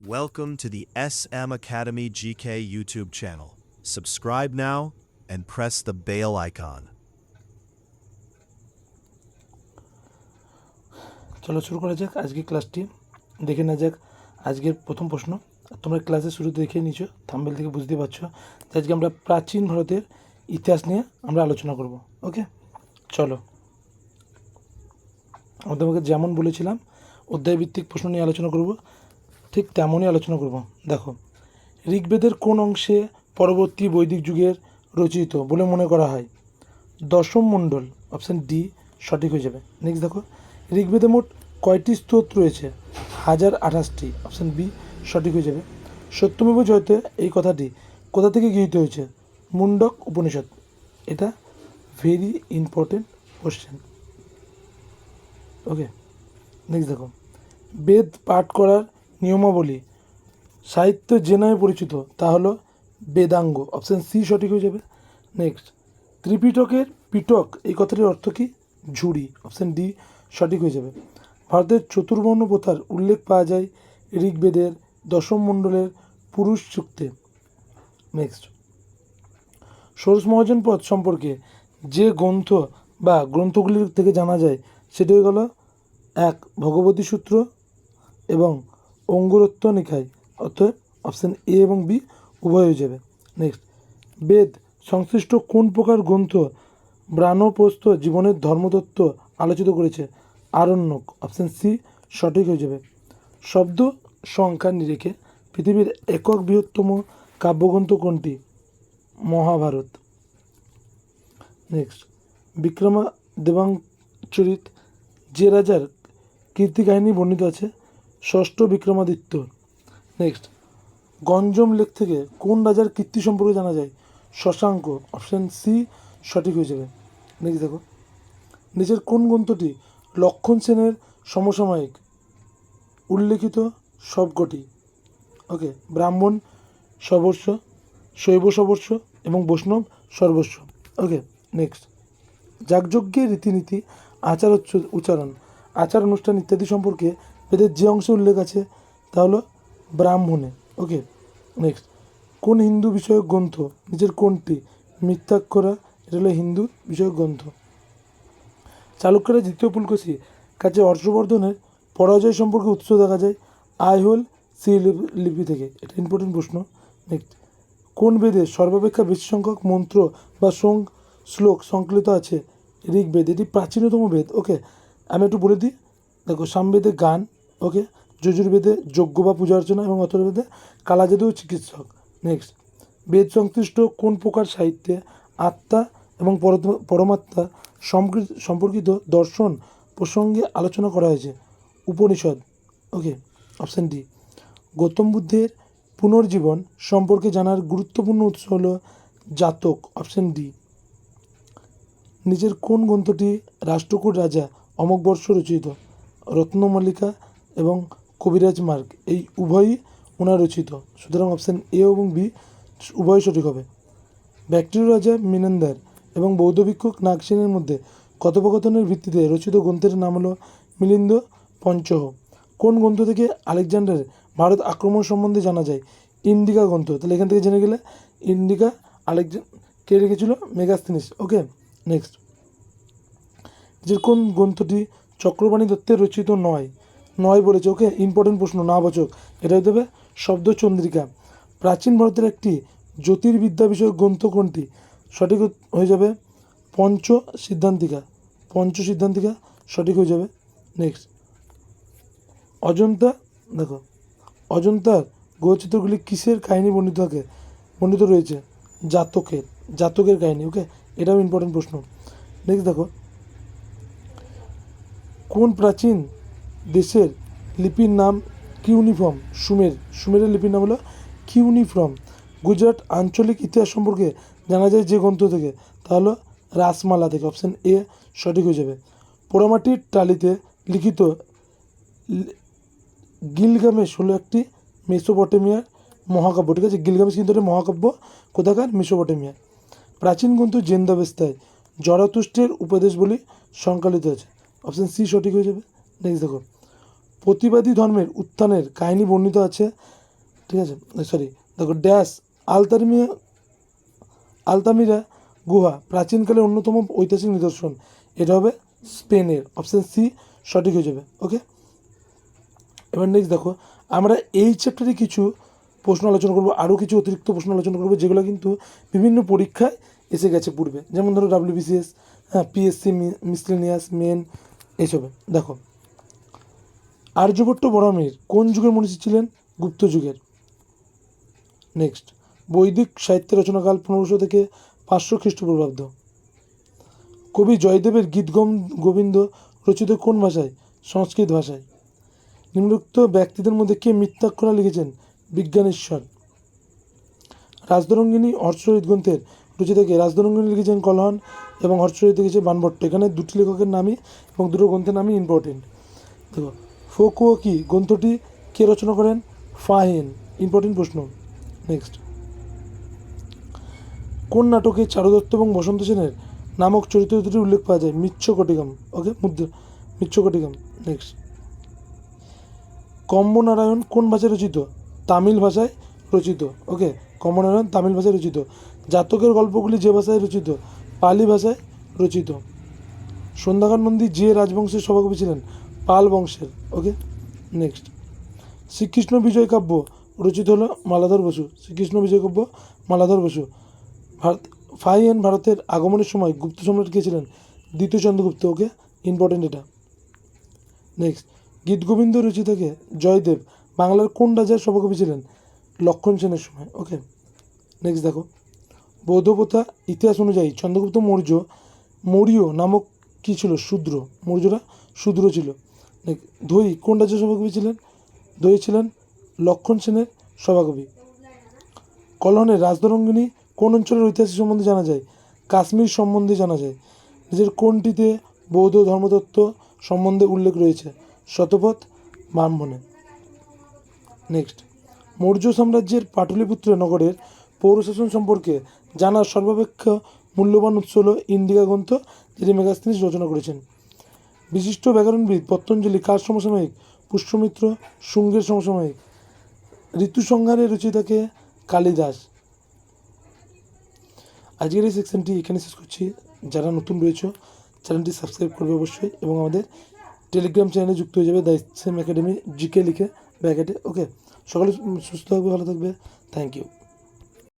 Welcome to the SM Academy GK YouTube channel. Subscribe now and press the bell icon. চলো শুরু করা যাক আজকের ক্লাসটি। দেখে না যাক আজকের প্রথম প্রশ্ন। তোমরা ক্লাসের শুরুতে দেখে নিয়েছো, থাম্বনেল থেকে বুঝতে পারছো যে আজকে আমরা প্রাচীন ভারতের ইতিহাস নিয়ে আমরা আলোচনা করব। ওকে, চলো। আমরা তোমাকে যেমন বলেছিলাম অধ্যায়ভিত্তিক প্রশ্ন নিয়ে আলোচনা করব, ঠিক তেমনই আলোচনা করব। দেখো, ঋগ্বেদের কোন অংশে পরবর্তী বৈদিক যুগের রচিত বলে মনে করা হয়? দশম মণ্ডল, অপশান ডি সঠিক হয়ে যাবে। নেক্সট দেখো, ঋগ্বেদে মোট কয়টি স্তোত্র রয়েছে? 1028টি, অপশান বি সঠিক হয়ে যাবে। সত্যমেব জয়তে এই কথাটি কোথা থেকে গৃহীত হয়েছে? মুন্ডক উপনিষদ। এটা ভেরি ইম্পর্টেন্ট কোশ্চেন। ওকে, নেক্সট দেখো, বেদ পাঠ করার নিয়মাবলী সাহিত্য যে নামে পরিচিত তা হলো বেদাঙ্গ, অপশান সি সঠিক হয়ে যাবে। নেক্সট, ত্রিপিটকের পিটক এই কথাটির অর্থ কী? ঝুড়ি, অপশান ডি সঠিক হয়ে যাবে। ভারতের চতুর্বর্ণ প্রথার উল্লেখ পাওয়া যায় ঋগ্বেদের দশম মণ্ডলের পুরুষ সূক্তে। নেক্সট, ষোড়শ মহাজন পদ সম্পর্কে যে গ্রন্থ বা গ্রন্থগুলির থেকে জানা যায় সেটি হয়ে গেল এক ভগবতী সূত্র এবং অঙ্গুরত্ব নিকায়, অর্থাৎ অপশান এ এবং বি উভয় হয়ে যাবে। নেক্সট, বেদ সংশ্লিষ্ট কোন প্রকার গ্রন্থ বানপ্রস্থ জীবনের ধর্মতত্ত্ব আলোচিত করেছে? আরণ্যক, অপশান সি সঠিক হয়ে যাবে। শব্দ সংখ্যার নিরিখে পৃথিবীর একক বৃহত্তম কাব্যগ্রন্থ কোনটি? মহাভারত। নেক্সট, বিক্রমা দেবাংচরিত যে রাজার কীর্তি কাহিনী বর্ণিত আছে? ষষ্ঠ বিক্রমাদিত্য। নেক্সট, গঞ্জম লেক থেকে কোন রাজার কীর্তি সম্পর্কে জানা যায়? শশাঙ্ক, অপশান সি সঠিক হয়ে যাবে। নেক্সট দেখো, নিচের কোন গ্রন্থটি লক্ষণ সেনের সমসাময়িক? উল্লেখিত সবকটি। ওকে, ব্রাহ্মণ সর্বস্ব, শৈব সর্বস্ব এবং বৈষ্ণব সর্বস্ব। ওকে, নেক্সট, যাগযজ্ঞের রীতিনীতি, আচার উচ্চারণ, আচার অনুষ্ঠান ইত্যাদি সম্পর্কে বেদের যে অংশে উল্লেখ আছে তা হলো ব্রাহ্মণে। ওকে, নেক্সট, কোন হিন্দু বিষয়ক গ্রন্থ নিজের কোনটি? মিথ্যাক্ষরা, এটা হলো হিন্দু বিষয়ক গ্রন্থ। চালুক্যরা দ্বিতীয় পুলকেশী কাছে হর্ষবর্ধনের পরাজয় সম্পর্কে উৎস দেখা যায় আইহোল সি লিপি থেকে। এটা ইম্পর্টেন্ট প্রশ্ন। নেক্সট, কোন বেদে সর্বাপেক্ষা বেশি সংখ্যক মন্ত্র বা শ্লোক সংকলিত আছে? ঋগ্বেদ, এটি প্রাচীনতম বেদ। ওকে, আমি একটু বলে দিই। দেখো, সামবেদে গান, ওকে, যজুর্বেদে যজ্ঞ বা পূজা অর্চনা এবং অথর্ববেদে কালাজাদু ও চিকিৎসক। নেক্সট, বেদ সংশ্লিষ্ট কোন প্রকার সাহিত্যে আত্মা এবং পরমাত্মা সম্পর্কিত দর্শন প্রসঙ্গে আলোচনা করা হয়েছে? উপনিষদ। ওকে, অপশান ডি। গৌতম বুদ্ধের পুনর্জীবন সম্পর্কে জানার গুরুত্বপূর্ণ উৎস হল জাতক, অপশান ডি। নিচের কোন গ্রন্থটি রাষ্ট্রকূট রাজা অমোঘবর্ষ রচিত? রত্নমালিকা এবং কবিরাজ মার্গ, এই উভয়ই ওনার রচিত, সুতরাং অপশান এ এবং বি উভয় সঠিক হবে। ব্যাকট্রিয় রাজা মিনেন্দার এবং বৌদ্ধ ভিক্ষুক নাগসেনের মধ্যে কথোপকথনের ভিত্তিতে রচিত গ্রন্থের নাম হলো মিলিন্দ পঞ্চহ। কোন গ্রন্থ থেকে আলেকজান্ডারের ভারত আক্রমণ সম্বন্ধে জানা যায়? ইন্ডিকা গ্রন্থ। তাহলে এখান থেকে জেনে গেলে ইন্ডিকা কে লিখেছিল? মেগাস্থিনিস। ওকে, নেক্সট, যে কোন গ্রন্থটি চক্রপাণি দত্তের রচিত নয়? নয় বলেছে। ওকে, ইম্পর্টেন্ট প্রশ্ন, না বাচক। এটা হতে হবে শব্দচন্দ্রিকা। প্রাচীন ভারতের একটি জ্যোতির্বিদ্যা বিষয়ক গ্রন্থ কোনটি? সঠিক হয়ে যাবে পঞ্চ সিদ্ধান্তিকা। পঞ্চ সিদ্ধান্তিকা সঠিক হয়ে যাবে। নেক্সট, অজন্তা, দেখো, অজন্তার গ্রহচিত্রগুলি কিসের কাহিনী বর্ণিত রয়েছে? জাতকের কাহিনী। ওকে, এটাও ইম্পর্টেন্ট প্রশ্ন। নেক্সট দেখো, কোন প্রাচীন দেশের লিপির নাম কিউনিফর্ম? সুমেরের লিপির নাম হলো কিউনিফর্ম। গুজরাট আঞ্চলিক ইতিহাস সম্পর্কে জানা যায় যে গ্রন্থ থেকে? তা হলো রাসমালা থেকে, অপশান এ সঠিক হয়ে যাবে। পোড়ামাটির টালিতে লিখিত গিলগামেশ হলো একটি মেসোপটেমিয়ার মহাকাব্য। ঠিক আছে, গিলগামেশ কিন্তু একটা মহাকাব্য, কোথাকার? মেসোপটেমিয়া। প্রাচীন গ্রন্থ জেন্দাবেস্তায় জরাতুষ্টের উপদেশ বলে সংকলিত আছে, অপশান সি সঠিক হয়ে যাবে। নেক্সট দেখো, প্রতিবাদী ধর্মের উত্থানের কাহিনী বর্ণিত আছে, ঠিক আছে, সরি দেখো ড্যাশ আলতামিরা গুহা প্রাচীনকালের অন্যতম ঐতিহাসিক নিদর্শন। এটা হবে স্পেনের, অপশান সি সঠিক হয়ে যাবে। ওকে, এবার নেক্সট দেখো, আমরা এই চ্যাপ্টারে কিছু প্রশ্ন আলোচনা করবো, আরও কিছু অতিরিক্ত প্রশ্ন আলোচনা করবো যেগুলো কিন্তু বিভিন্ন পরীক্ষায় এসে গেছে পূর্বে, যেমন ধরো WBCS, হ্যাঁ, পিএসসি মিসলেনিয়াস, মেন, এইসবে। দেখো, আর্যভট্ট বরামের কোন যুগের মনীষী ছিলেন? গুপ্ত যুগের। নেক্সট, বৈদিক সাহিত্যের রচনাকাল 1500 থেকে 500 খ্রিস্টপূর্বাব্দ। কবি জয়দেবের গীত গোবিন্দ রচিত কোন ভাষায়? সংস্কৃত ভাষায়। নিম্নোক্ত ব্যক্তিদের মধ্যে কে মিথ্যাক্ষরা লিখেছেন? বিজ্ঞানেশ্বর। রাজতরঙ্গিনী হর্ষচরিত গ্রন্থের রচিতাকে? রাজতরঙ্গিনী লিখেছেন কলহন এবং হর্ষচরিত লিখেছে বাণভট্ট। এখানে দুটি লেখকের নামই এবং দুটো গ্রন্থের নামই ইম্পর্টেন্ট। দেখো, ফোকুও কি গ্রন্থটি কে রচনা করেন? ফাহিন। ইম্পর্টেন্ট প্রশ্ন। নেক্সট, কোন নাটকে চারুদত্ত এবং বসন্ত সেনের নামক চরিত্র দুটির উল্লেখ পাওয়া যায়? মৃচ্ছকটিকম। ওকে, মৃচ্ছকটিকম। নেক্সট, কম্বনারায়ণ কোন ভাষায় রচিত? তামিল ভাষায় রচিত। ওকে, কম্বনারায়ণ তামিল ভাষায় রচিত। জাতকের গল্পগুলি যে ভাষায় রচিত? পালি ভাষায় রচিত। সন্ধ্যাকার নন্দী যে রাজবংশের সভাকবি ছিলেন? পাল বংশের। ওকে, নেক্সট, শ্রীকৃষ্ণ বিজয় কাব্য রচিত হলো মালাধর বসু। শ্রীকৃষ্ণ বিজয় কাব্য মালাধর বসু। ফাহিয়ান ভারতের আগমনের সময় গুপ্ত সম্রাট কে ছিলেন? দ্বিতীয় চন্দ্রগুপ্ত। ওকে, ইম্পর্টেন্ট এটা। নেক্সট, গীতগোবিন্দ রচিতাকে জয়দেব বাংলার কোন রাজার সভাকবি ছিলেন? লক্ষণ সেনের সময়। ওকে, নেক্সট দেখো, বৌদ্ধ প্রথা ইতিহাস অনুযায়ী চন্দ্রগুপ্ত মৌর্য নামক কী ছিল? শূদ্র। মৌর্যরা শূদ্র ছিল। ধৈ কোন রাজ্যের সভাকবি ছিলেন? ধৈ ছিলেন লক্ষণ সেনের সভাকবি। কলহনের রাজতরঙ্গিনী কোন অঞ্চলের ঐতিহাসিক সম্বন্ধে জানা যায়? কাশ্মীর সম্বন্ধে জানা যায়। নিজের কোনটিতে বৌদ্ধ ধর্মতত্ত্ব সম্বন্ধে উল্লেখ রয়েছে? শতপথ ব্রাহ্মণে। নেক্সট, মৌর্য সাম্রাজ্যের পাটলিপুত্র নগরের পৌরশাসন সম্পর্কে জানার সর্বাপেক্ষা মূল্যবান উৎস হল ইন্ডিকা গ্রন্থ, যেটি মেগাস্তিনিস রচনা করেছেন। বিশিষ্ট ব্যাকরণবিদ পতঞ্জলি কার সমসাময়িক? পুষ্যমিত্র শুঙ্গের সমসাময়িক। ঋতুসংহারের রচয়িতাকে? কালিদাস। আজকের এই সেকশনটি এখানে শেষ করছি। যারা নতুন রয়েছে চ্যানেলটি সাবস্ক্রাইব করবে অবশ্যই, এবং আমাদের টেলিগ্রাম চ্যানেলে যুক্ত হয়ে যাবে, দ্য সেম একাডেমি জিকে লিখে ব্র্যাকেটে। ওকে, সকলে সুস্থ থাকবে, ভালো থাকবে। Thank you.